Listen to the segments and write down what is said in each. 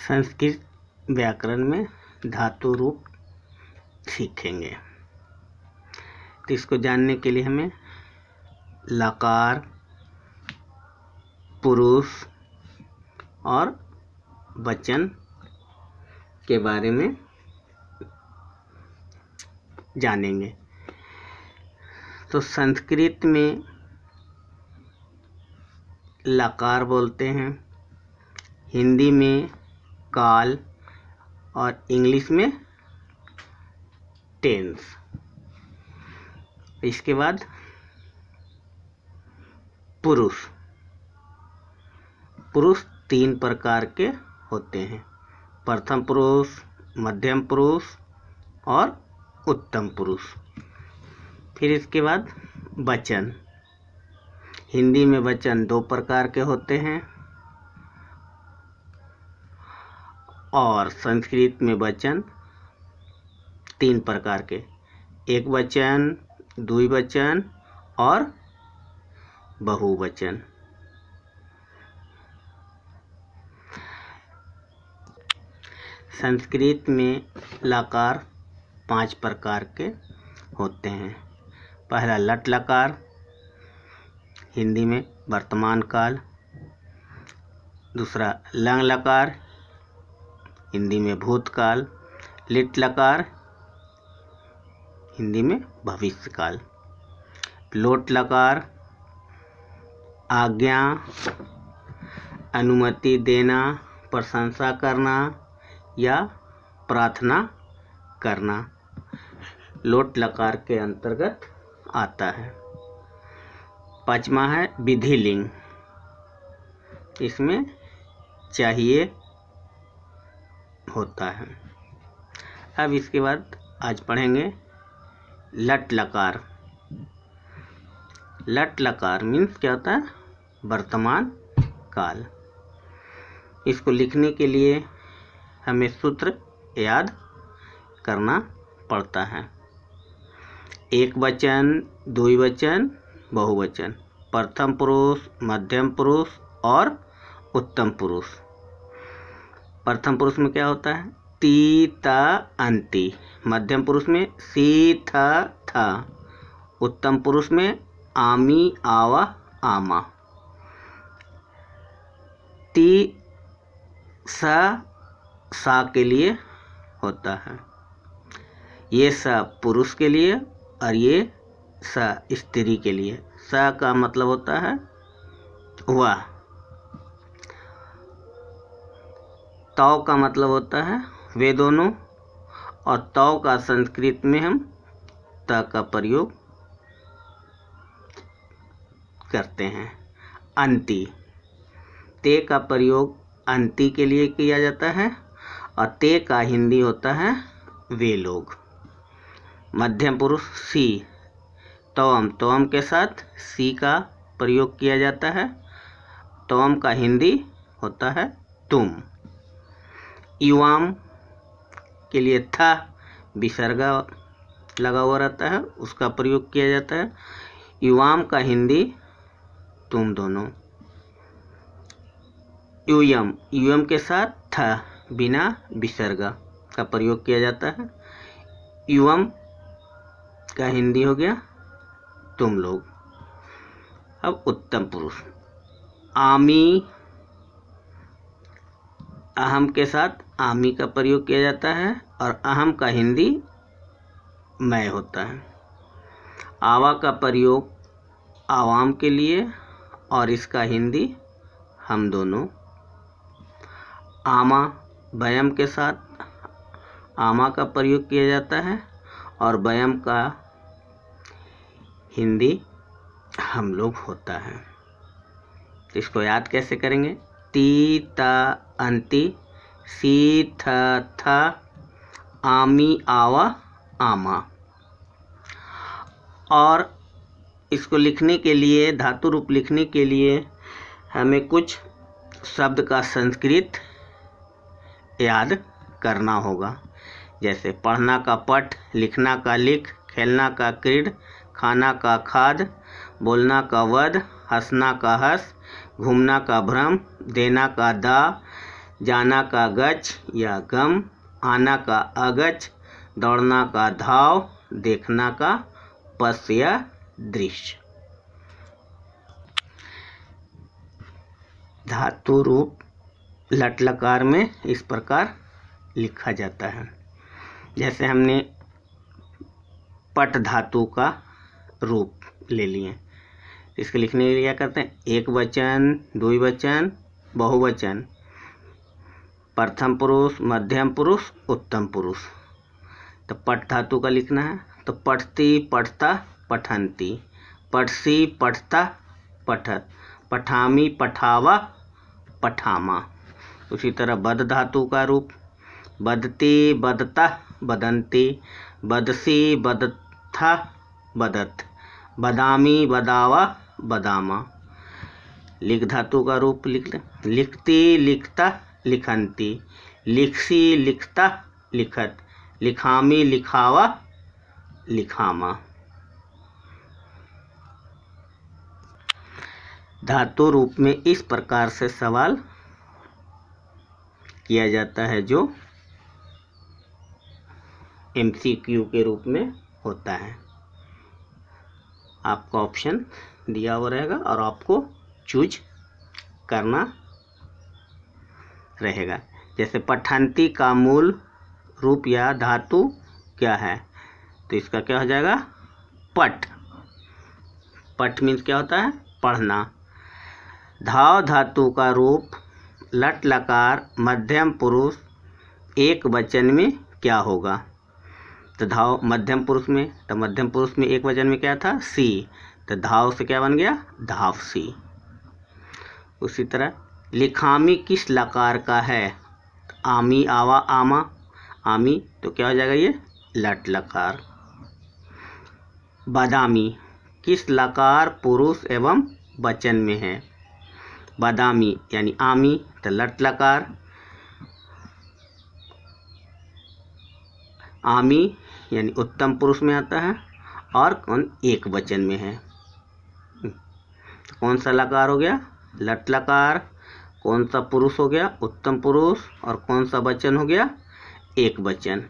संस्कृत व्याकरण में धातु रूप सीखेंगे। तो इसको जानने के लिए हमें लकार, पुरुष और वचन के बारे में जानेंगे। तो संस्कृत में लकार बोलते हैं, हिंदी में काल और इंग्लिश में टेंस। इसके बाद पुरुष। पुरुष 3 प्रकार के होते हैं, प्रथम पुरुष, मध्यम पुरुष और उत्तम पुरुष। फिर इसके बाद वचन। हिंदी में वचन 2 प्रकार के होते हैं और संस्कृत में वचन 3 प्रकार के, एक वचन, द्विवचन और बहुवचन। संस्कृत में लकार 5 प्रकार के होते हैं। पहला लट लकार, हिंदी में वर्तमान काल। दूसरा लंग लकार, हिंदी में भूतकाल। लिट लकार, हिंदी में भविष्यकाल। लोट लकार, आज्ञा, अनुमति देना, प्रशंसा करना या प्रार्थना करना, लोट लकार के अंतर्गत आता है। 5वां है विधिलिंग, इसमें चाहिए होता है। अब इसके बाद आज पढ़ेंगे लट लकार। लट लकार मीन्स क्या होता है? वर्तमान काल। इसको लिखने के लिए हमें सूत्र याद करना पड़ता है। एक वचन, द्विवचन, बहुवचन, प्रथम पुरुष, मध्यम पुरुष और उत्तम पुरुष। प्रथम पुरुष में क्या होता है? ती, ता, अंति। मध्यम पुरुष में सी, था, था। उत्तम पुरुष में आमी, आवा, आमा। ती सा के लिए होता है, ये सा पुरुष के लिए और ये सा स्त्री के लिए। सा का मतलब होता है वह। तौ का मतलब होता है वे दोनों, और तौ का संस्कृत में हम त का प्रयोग करते हैं। अंति, ते का प्रयोग अंति के लिए किया जाता है और ते का हिंदी होता है वे लोग। मध्यम पुरुष सी, तौम, तौम के साथ सी का प्रयोग किया जाता है। तौम का हिंदी होता है तुम। युवाम के लिए था विसर्गा लगा हुआ रहता है, उसका प्रयोग किया जाता है। युवाम का हिंदी तुम दोनों। यूयम, यूयम के साथ था बिना विसर्गा का प्रयोग किया जाता है। युवम का हिंदी हो गया तुम लोग। अब उत्तम पुरुष। आमी, अहम के साथ आमी का प्रयोग किया जाता है और अहम का हिंदी मैं होता है। आवा का प्रयोग आवाम के लिए और इसका हिंदी हम दोनों। आमा, वयम के साथ आमा का प्रयोग किया जाता है और वयम का हिंदी हम लोग होता है। तो इसको याद कैसे करेंगे? ती, ता, अंति, सी, था, था, आमी, आवा, आमा। और इसको लिखने के लिए, धातु रूप लिखने के लिए हमें कुछ शब्द का संस्कृत याद करना होगा। जैसे पढ़ना का पठ, लिखना का लिख, खेलना का क्रीड, खाना का खाद, बोलना का वद, हंसना का हंस, घूमना का भ्रम, देना का दा, जाना का गच या गम, आना का अगच, दौड़ना का धाव, देखना का पस या दृश्य। धातु रूप लट लकार में इस प्रकार लिखा जाता है। जैसे हमने पट धातु का रूप ले लिए, इसके लिखने के लिए क्या करते हैं, एक वचन, द्विवचन, बहुवचन, प्रथम पुरुष, मध्यम पुरुष, उत्तम पुरुष। तो पट धातु का लिखना है तो पठती, पठता, पठंती, पठसी, पठता, पठत, पठामी, पठावा, पठामा। उसी तरह बद धातु का रूप बदती, बदता, बदंती, बदसी, बदथा, बदत, बदामी, बदावा, बदामा। लिख धातु का रूप लिख लें, लिखती, लिखता, लिखंती, लिखसी, लिखता, लिखत, लिखामी, लिखावा, लिखामा। धातु रूप में इस प्रकार से सवाल किया जाता है जो MCQ के रूप में होता है। आपका ऑप्शन दिया हुआ रहेगा और आपको चूज करना रहेगा। जैसे पठंती का मूल रूप या धातु क्या है, तो इसका क्या हो जाएगा, पठ। पठ मीन्स क्या होता है, पढ़ना। धाव धातु का रूप लट लकार मध्यम पुरुष एक वचन में क्या होगा, तो धाव मध्यम पुरुष में, तो मध्यम पुरुष में एक वचन में क्या था, सी, तो धाव से क्या बन गया, धावसी। उसी तरह लिखामी किस लकार का है, आमी, आवा, आमा, आमी, तो क्या हो जाएगा ये लट लकार। बादामी किस लकार पुरुष एवं वचन में है, बादामी यानी आमी, तो लट लकार। आमी यानी उत्तम पुरुष में आता है और कौन एक वचन में है, तो कौन सा लकार हो गया, लट लकार। कौन सा पुरुष हो गया, उत्तम पुरुष, और कौन सा वचन हो गया, एक वचन।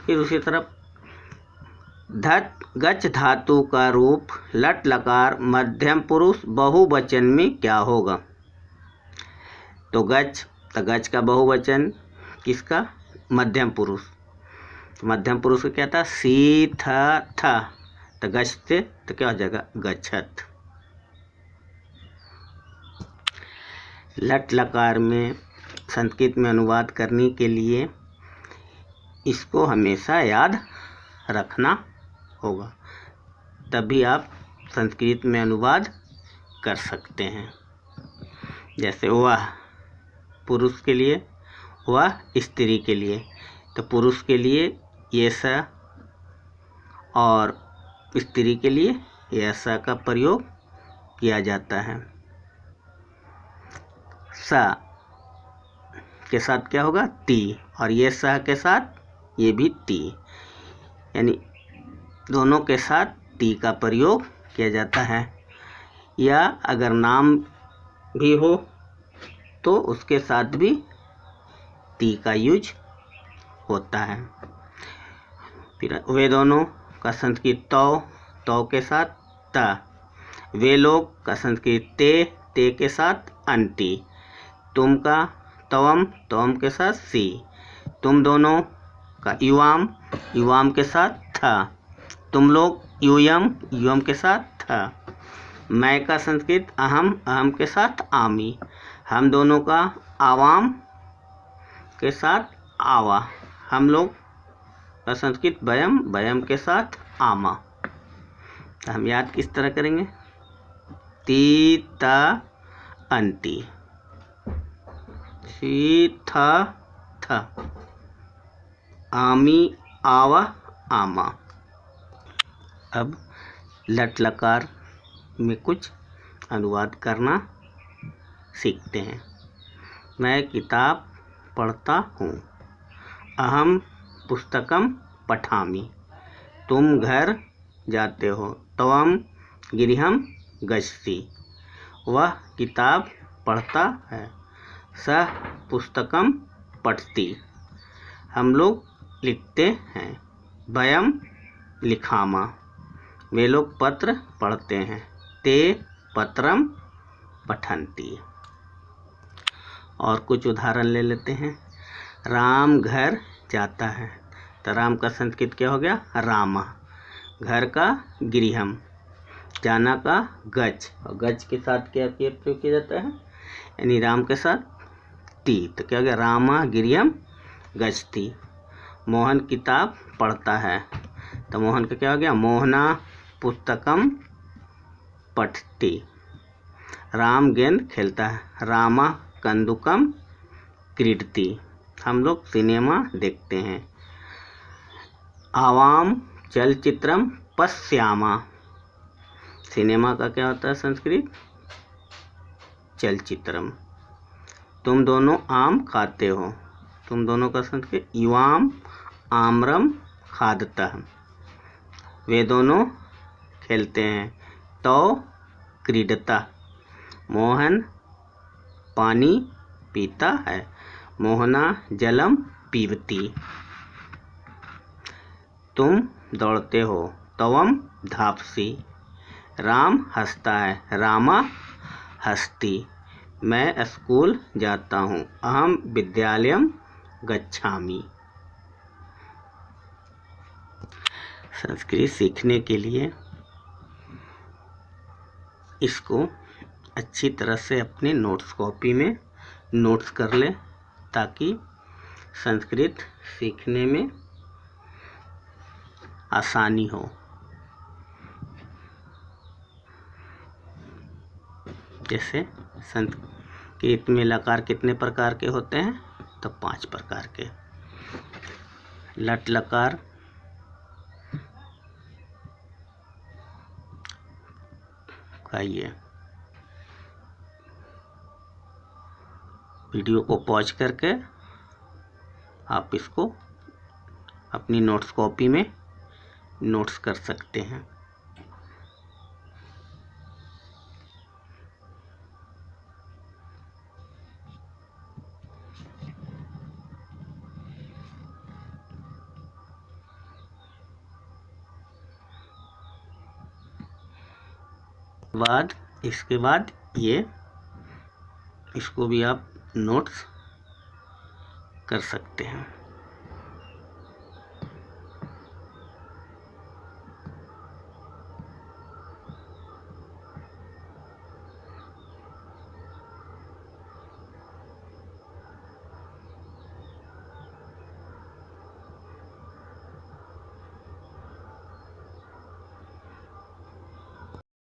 फिर उसी तरफ गच धातु का रूप लट लकार मध्यम पुरुष बहुवचन में क्या होगा, तो गच का बहुवचन किसका, मध्यम पुरुष। तो मध्यम पुरुष का क्या था, सी, था, तो गच से तो क्या हो जाएगा, गच्छत। लट लकार में संस्कृत में अनुवाद करने के लिए इसको हमेशा याद रखना होगा, तभी आप संस्कृत में अनुवाद कर सकते हैं। जैसे वह पुरुष के लिए, वह स्त्री के लिए, तो पुरुष के लिए ये सा और स्त्री के लिए ये सा का प्रयोग किया जाता है। सा के साथ क्या होगा, ती, और ये सा के साथ ये भी ती, यानी दोनों के साथ ती का प्रयोग किया जाता है। या अगर नाम भी हो तो उसके साथ भी ती का यूज होता है। फिर वे दोनों का संस्कृत तौ के साथ ता, वे लोग का संस्कृत ते के साथ अंति, तुम का तवम के साथ सी, तुम दोनों का युवाम के साथ था, तुम लोग यूयम के साथ था। मैं का संस्कृत अहम के साथ आमी, हम दोनों का आवाम के साथ आवा, हम लोग का संस्कृत वयम के साथ आमा। तो हम याद किस तरह करेंगे, ती, ता, अंति, सी, था, आमी, आवा, आमा। अब लट लकार में कुछ अनुवाद करना सीखते हैं। मैं किताब पढ़ता हूँ, अहम पुस्तकम पठामि, तुम घर जाते हो, त्वम गृहम गच्छति, वह किताब पढ़ता है, सः पुस्तकम पठति, हम लोग लिखते हैं। वयम लिखामा, वे लोग पत्र पढ़ते हैं। ते पत्रम पठन्ति। और कुछ उदाहरण ले लेते हैं। राम घर जाता है, तो राम का संस्कृत क्या हो गया? रामा। घर का गृहम, जाना का गच्छ, और गच्छ के साथ क्या प्रयोग किया जाता है? यानी राम के साथ ती, तो क्या हो गया? रामा गृहम गच्छति। मोहन किताब पढ़ता है, तो मोहन का क्या हो गया? मोहना पुस्तकम पठति। राम गेंद खेलता है, रामा कंदुकम क्रीडति। हम लोग सिनेमा देखते हैं। आवाम चलचित्रम पश्यामा, सिनेमा का क्या होता है संस्कृत? चलचित्रम। तुम दोनों आम खाते हो, तुम दोनों का संस्कृत? युवाम आम्रम खादतः, वे दोनों खेलते हैं। तो क्रीडता, मोहन पानी पीता है, मोहना जलम पीबती। तुम दौड़ते हो, तवम धापसी। राम हंसता है, रामा हंसती। मैं स्कूल जाता हूँ, अहम विद्यालयम गच्छामि। संस्कृत सीखने के लिए इसको अच्छी तरह से अपने नोट्स कॉपी में नोट्स कर ले, ताकि संस्कृत सीखने में आसानी हो। जैसे संस्कृत में लकार कितने प्रकार के होते हैं? तो 5 प्रकार के। लट लकार, आइए वीडियो को पॉज करके आप इसको अपनी नोट्स कॉपी में नोट्स कर सकते हैं। इसके बाद ये इसको भी आप नोट्स कर सकते हैं।